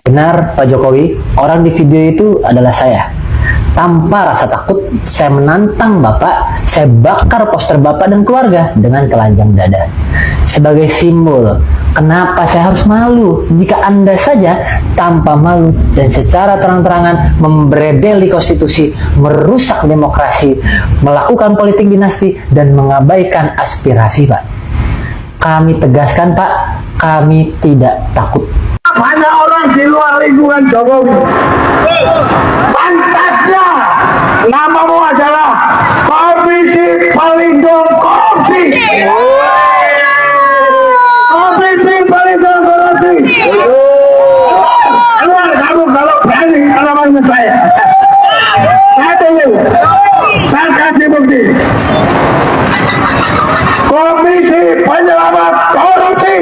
Benar, Pak Jokowi, orang di video itu adalah saya. Tanpa rasa takut, saya menantang Bapak, saya bakar poster Bapak dan keluarga dengan telanjang dada. Sebagai simbol, kenapa saya harus malu jika Anda saja tanpa malu dan secara terang-terangan membrebeli konstitusi, merusak demokrasi, melakukan politik dinasti, dan mengabaikan aspirasi, Pak. Kami tegaskan, Pak, kami tidak takut. Banyak orang di luar lingkungan Jokowi. Pantasnya namamu adalah Komisi Pelindung Korupsi. Komisi Pelindung Korupsi. Keluar kamu kalau berani alamatnya saya. Saya tunggu. Saya kasih bukti. Komisi Penyelamat Korupsi.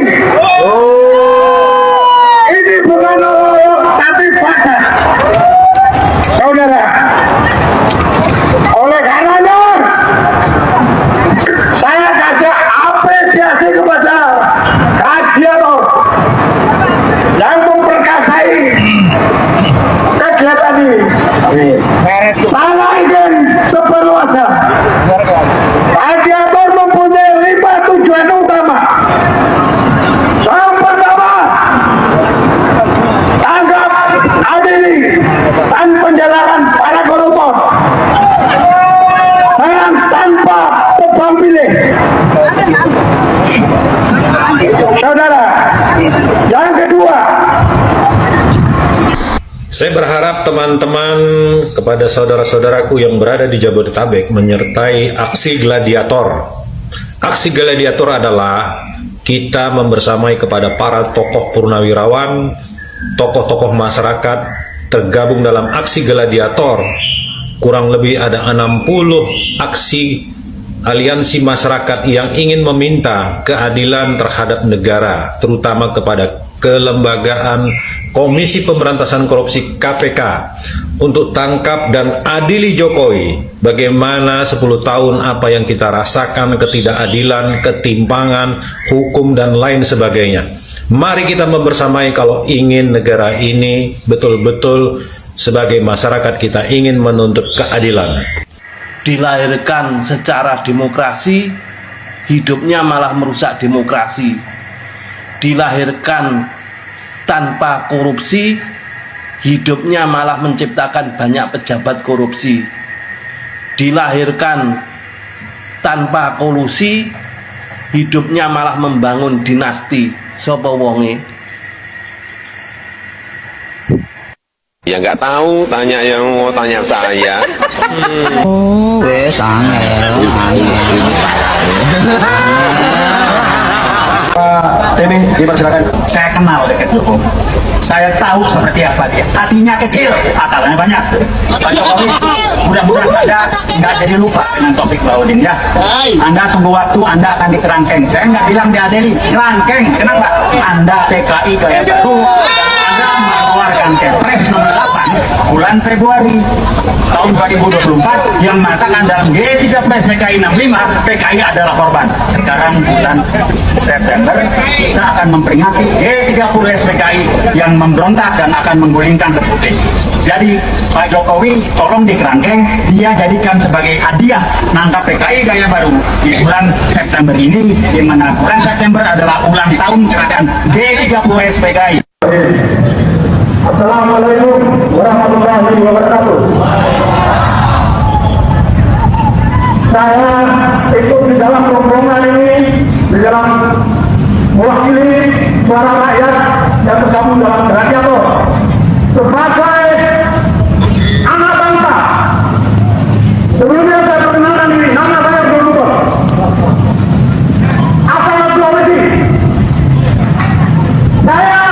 Ini bukan orang tapi fakta. Saudara, oleh karenanya saya kasih apresiasi kepada Kadiator yang memperkasai kegiatan ini. Saya ingin seperluasnya. Kadiator mempunyai 5 tujuan utama. Yang pertama, tanggap, adili, dan penjelasan para koruptor dengan tanpa tebang pilih. Saudara, yang kedua, saya berharap teman-teman kepada saudara-saudaraku yang berada di Jabodetabek menyertai aksi gladiator. Aksi gladiator adalah kita membersamai kepada para tokoh purnawirawan, tokoh-tokoh masyarakat tergabung dalam aksi gladiator. Kurang lebih ada 60 aksi aliansi masyarakat yang ingin meminta keadilan terhadap negara, terutama kepada kelembagaan Komisi Pemberantasan Korupsi KPK untuk tangkap dan adili Jokowi. Bagaimana 10 tahun apa yang kita rasakan, ketidakadilan, ketimpangan, hukum dan lain sebagainya. Mari kita membersamai kalau ingin negara ini betul-betul sebagai masyarakat kita ingin menuntut keadilan. Dilahirkan secara demokrasi, hidupnya malah merusak demokrasi. Dilahirkan tanpa korupsi, hidupnya malah menciptakan banyak pejabat korupsi. Dilahirkan tanpa kolusi, hidupnya malah membangun dinasti. Sopo wonge? Ya nggak tahu, tanya yang mau tanya saya. Oh, wes angel. Pak Temi, dipersilakan. Saya kenal dekat Jokowi. Saya tahu seperti apa dia. Hatinya kecil, akalnya banyak. Pak Jokowi, mudah-mudahan Anda nggak jadi lupa dengan Taufik Baudin ya. Anda tunggu waktu, Anda akan dikerangkeng. Saya nggak bilang diadili, kerangkeng. Kenapa? Anda PKI gaya baru. Anda mengeluarkan Kepres nomor 8 bulan Februari tahun 2024 yang mengatakan dalam G30 PKI 65 PKI adalah korban. Sekarang bulan September kita akan memperingati G30 PKI yang memberontak dan akan menggulingkan Putih. Jadi Pak Jokowi tolong dikerangkeng, dia jadikan sebagai hadiah nangkap PKI gaya baru di bulan September ini, di mana bulan September adalah ulang tahun gerakan G30 PKI. Assalamualaikum warahmatullahi wabarakatuh. Saya ikut di dalam rombongan ini, di dalam mewakili suara rakyat yang tergabung dalam gladiator sebagai anak bangsa. Sebelumnya saya perkenalkan diri, nama saya Bro asal Sulawesi. Saya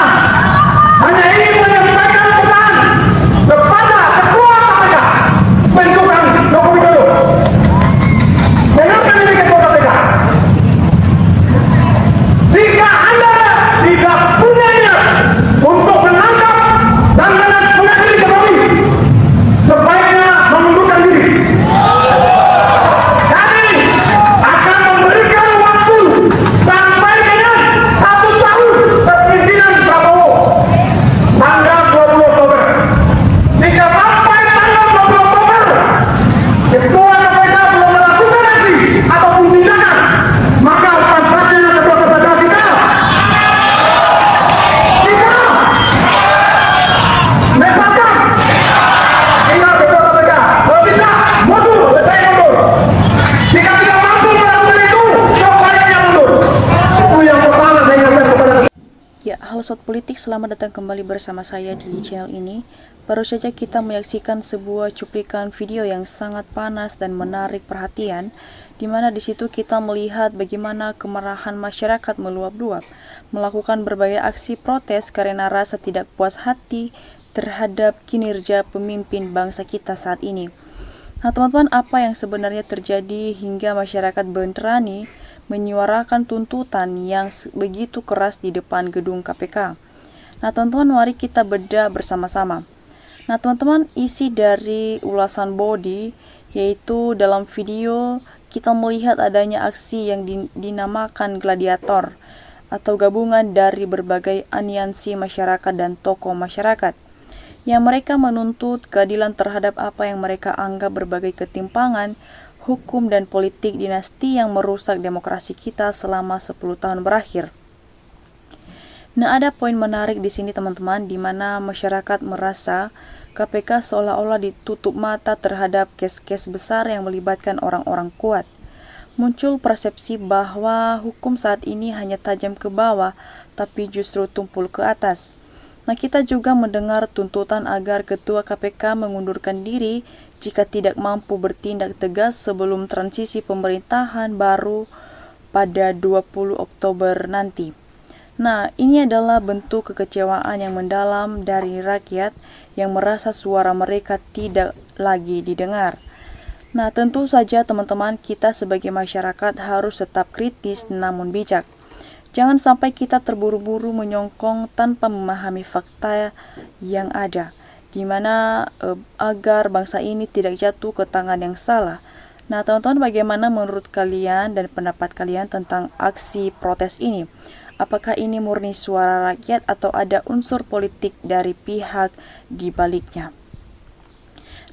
hanya ingin menyampaikan pesan kepada Ketua KPK, bentukan Joko Widodo. Dengarkan ini Ketua KPK. Jika Anda tidak punya niat untuk menangkap dan Sobat Politik, selamat datang kembali bersama saya di channel ini. Baru saja kita menyaksikan sebuah cuplikan video yang sangat panas dan menarik perhatian, di mana di situ kita melihat bagaimana kemarahan masyarakat meluap-luap, melakukan berbagai aksi protes karena rasa tidak puas hati terhadap kinerja pemimpin bangsa kita saat ini. Nah teman-teman, apa yang sebenarnya terjadi hingga masyarakat berani menyuarakan tuntutan yang begitu keras di depan gedung KPK? Nah teman-teman, mari kita bedah bersama-sama. Nah teman-teman, isi dari ulasan body yaitu dalam video kita melihat adanya aksi yang dinamakan gladiator atau gabungan dari berbagai aliansi masyarakat dan tokoh masyarakat yang mereka menuntut keadilan terhadap apa yang mereka anggap berbagai ketimpangan hukum dan politik dinasti yang merusak demokrasi kita selama 10 tahun berakhir. Nah, ada poin menarik di sini teman-teman, di mana masyarakat merasa KPK seolah-olah ditutup mata terhadap kes-kes besar yang melibatkan orang-orang kuat. Muncul persepsi bahwa hukum saat ini hanya tajam ke bawah, tapi justru tumpul ke atas. Nah, kita juga mendengar tuntutan agar Ketua KPK mengundurkan diri jika tidak mampu bertindak tegas sebelum transisi pemerintahan baru pada 20 Oktober nanti. Nah, ini adalah bentuk kekecewaan yang mendalam dari rakyat yang merasa suara mereka tidak lagi didengar. Nah, tentu saja teman-teman, kita sebagai masyarakat harus tetap kritis namun bijak. Jangan sampai kita terburu-buru menyongkong tanpa memahami fakta yang ada, di mana agar bangsa ini tidak jatuh ke tangan yang salah. Nah, teman-teman, bagaimana menurut kalian dan pendapat kalian tentang aksi protes ini? Apakah ini murni suara rakyat atau ada unsur politik dari pihak di baliknya?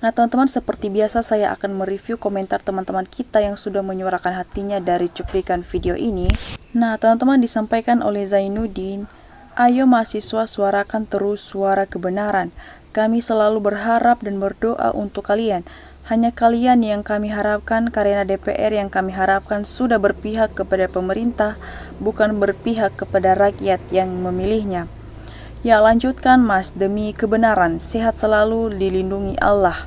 Nah, teman-teman, seperti biasa saya akan mereview komentar teman-teman kita yang sudah menyuarakan hatinya dari cuplikan video ini. Nah, teman-teman, disampaikan oleh Zainuddin, "Ayo mahasiswa, suarakan terus suara kebenaran. Kami selalu berharap dan berdoa untuk kalian. Hanya kalian yang kami harapkan karena DPR yang kami harapkan sudah berpihak kepada pemerintah, bukan berpihak kepada rakyat yang memilihnya. Ya, lanjutkan Mas, demi kebenaran, sehat selalu, dilindungi Allah."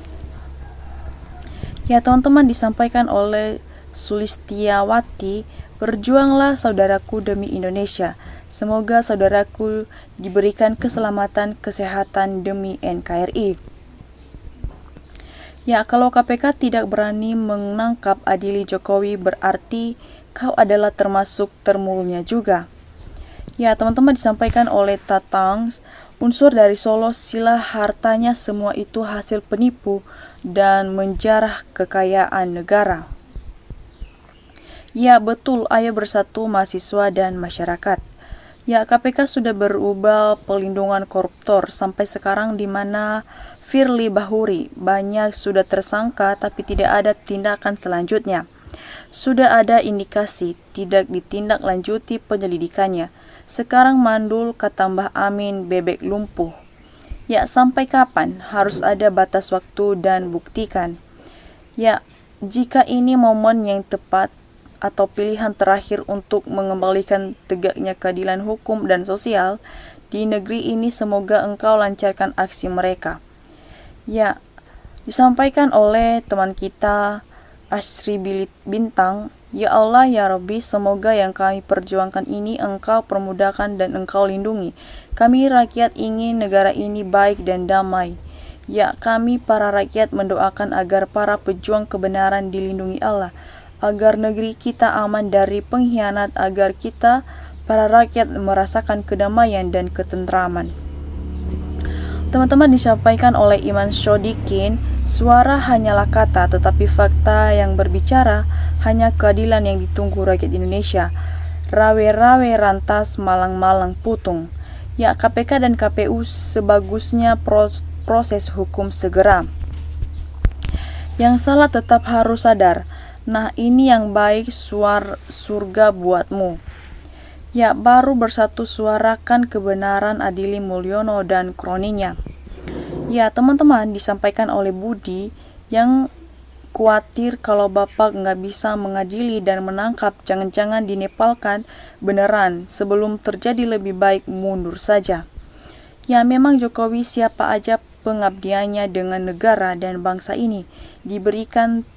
Ya, teman-teman, disampaikan oleh Sulistiawati, "Berjuanglah saudaraku demi Indonesia. Semoga saudaraku diberikan keselamatan, kesehatan demi NKRI." Ya, kalau KPK tidak berani menangkap Adili Jokowi, berarti kau adalah termasuk termulnya juga. Ya, teman-teman, disampaikan oleh Tatang, "Unsur dari Solo, sila hartanya semua itu hasil penipu dan menjarah kekayaan negara." Ya, betul, ayo bersatu mahasiswa dan masyarakat. Ya, KPK sudah berubah pelindungan koruptor sampai sekarang, di mana Firly Bahuri banyak sudah tersangka tapi tidak ada tindakan selanjutnya. Sudah ada indikasi tidak ditindaklanjuti penyelidikannya. Sekarang mandul ketambah Amin bebek lumpuh. Ya, sampai kapan? Harus ada batas waktu dan buktikan. Ya, jika ini momen yang tepat atau pilihan terakhir untuk mengembalikan tegaknya keadilan hukum dan sosial di negeri ini, semoga engkau lancarkan aksi mereka. Ya, disampaikan oleh teman kita Asri Bintang, "Ya Allah, ya Rabbi, semoga yang kami perjuangkan ini engkau permudahkan dan engkau lindungi. Kami rakyat ingin negara ini baik dan damai. Ya, kami para rakyat mendoakan agar para pejuang kebenaran dilindungi Allah, agar negeri kita aman dari pengkhianat, agar kita para rakyat merasakan kedamaian dan ketentraman." Teman-teman, disampaikan oleh Iman Syodikin, "Suara hanyalah kata, tetapi fakta yang berbicara, hanya keadilan yang ditunggu rakyat Indonesia. Rawe-rawe rantas, malang-malang putung." Ya, KPK dan KPU sebagusnya proses hukum segera. Yang salah tetap harus sadar. Nah, ini yang baik, surga buatmu. Ya, baru bersatu suarakan kebenaran Adili Mulyono dan kroninya. Ya, teman-teman, disampaikan oleh Budi yang khawatir kalau Bapak nggak bisa mengadili dan menangkap, jangan-jangan dinepalkan beneran. Sebelum terjadi lebih baik mundur saja. Ya memang Jokowi siapa aja pengabdiannya dengan negara dan bangsa ini diberikan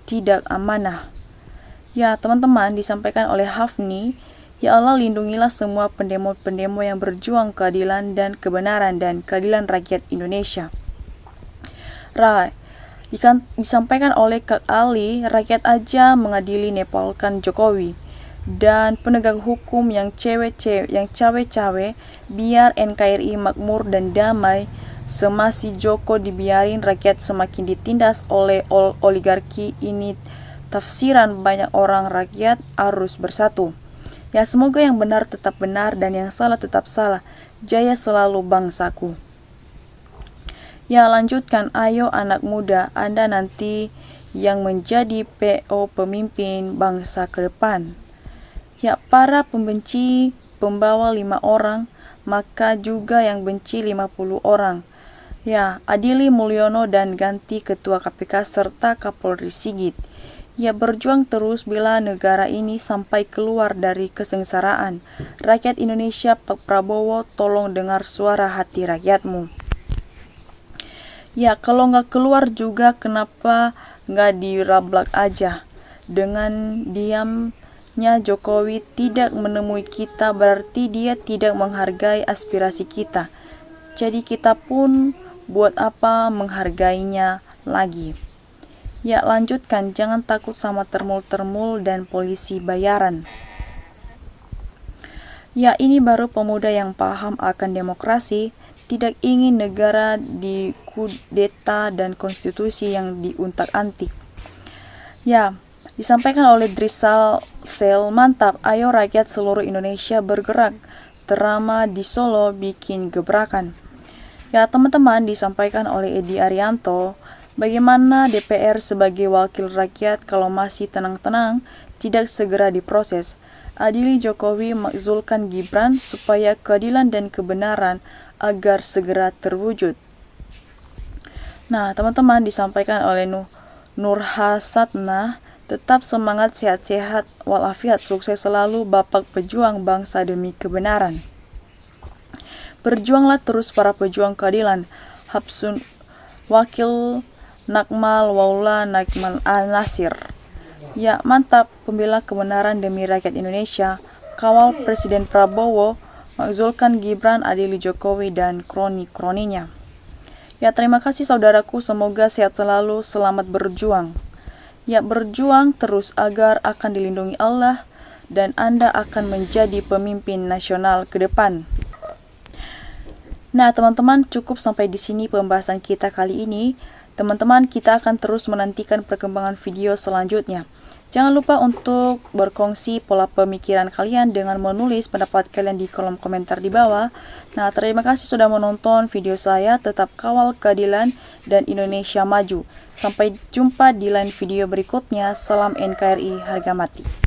tidak amanah. Ya teman-teman, disampaikan oleh Hafni, ya Allah lindungilah semua pendemo-pendemo yang berjuang keadilan dan kebenaran dan keadilan rakyat Indonesia. Disampaikan oleh Kak Ali, rakyat aja mengadili nepalkan Jokowi dan penegak hukum yang cawe-cawe biar NKRI makmur dan damai. Semasi Joko dibiarin rakyat semakin ditindas oleh oligarki ini. Tafsiran banyak orang, rakyat harus bersatu. Ya semoga yang benar tetap benar dan yang salah tetap salah. Jaya selalu bangsaku. Ya lanjutkan, ayo anak muda, Anda nanti yang menjadi PO pemimpin bangsa ke depan. Ya para pembenci pembawa 5 orang, maka juga yang benci 50 orang. Ya adili Mulyono dan ganti Ketua KPK serta Kapolri Sigit. Ya berjuang terus bila negara ini sampai keluar dari kesengsaraan. Rakyat Indonesia, Pak Prabowo, tolong dengar suara hati rakyatmu. Ya kalau nggak keluar juga kenapa nggak dirablak aja. Dengan diamnya Jokowi tidak menemui kita berarti dia tidak menghargai aspirasi kita. Jadi kita pun buat apa menghargainya lagi. Ya lanjutkan, jangan takut sama termul-termul dan polisi bayaran. Ya ini baru pemuda yang paham akan demokrasi, tidak ingin negara dikudeta dan konstitusi yang diuntak-antik. Ya, disampaikan oleh Drisal Sel, mantap, ayo rakyat seluruh Indonesia bergerak. Terama di Solo bikin gebrakan. Ya teman-teman, disampaikan oleh Edi Arianto, bagaimana DPR sebagai wakil rakyat kalau masih tenang-tenang tidak segera diproses. Adili Jokowi, makzulkan Gibran supaya keadilan dan kebenaran agar segera terwujud. Nah teman-teman, disampaikan oleh Nur Hasatna, tetap semangat, sehat-sehat walafiat, sukses selalu Bapak pejuang bangsa demi kebenaran. Berjuanglah terus para pejuang keadilan. Hapsun Wakil Nakmal Waula Nakmal Nasir. Ya mantap, pembela kebenaran demi rakyat Indonesia, kawal Presiden Prabowo, makzulkan Gibran, adili Jokowi dan kroni-kroninya. Ya terima kasih saudaraku, semoga sehat selalu, selamat berjuang. Ya berjuang terus agar akan dilindungi Allah dan Anda akan menjadi pemimpin nasional ke depan. Nah teman-teman, cukup sampai di sini pembahasan kita kali ini. Teman-teman, kita akan terus menantikan perkembangan video selanjutnya. Jangan lupa untuk berkongsi pola pemikiran kalian dengan menulis pendapat kalian di kolom komentar di bawah. Nah, terima kasih sudah menonton video saya. Tetap kawal keadilan dan Indonesia maju. Sampai jumpa di lain video berikutnya. Salam NKRI harga mati.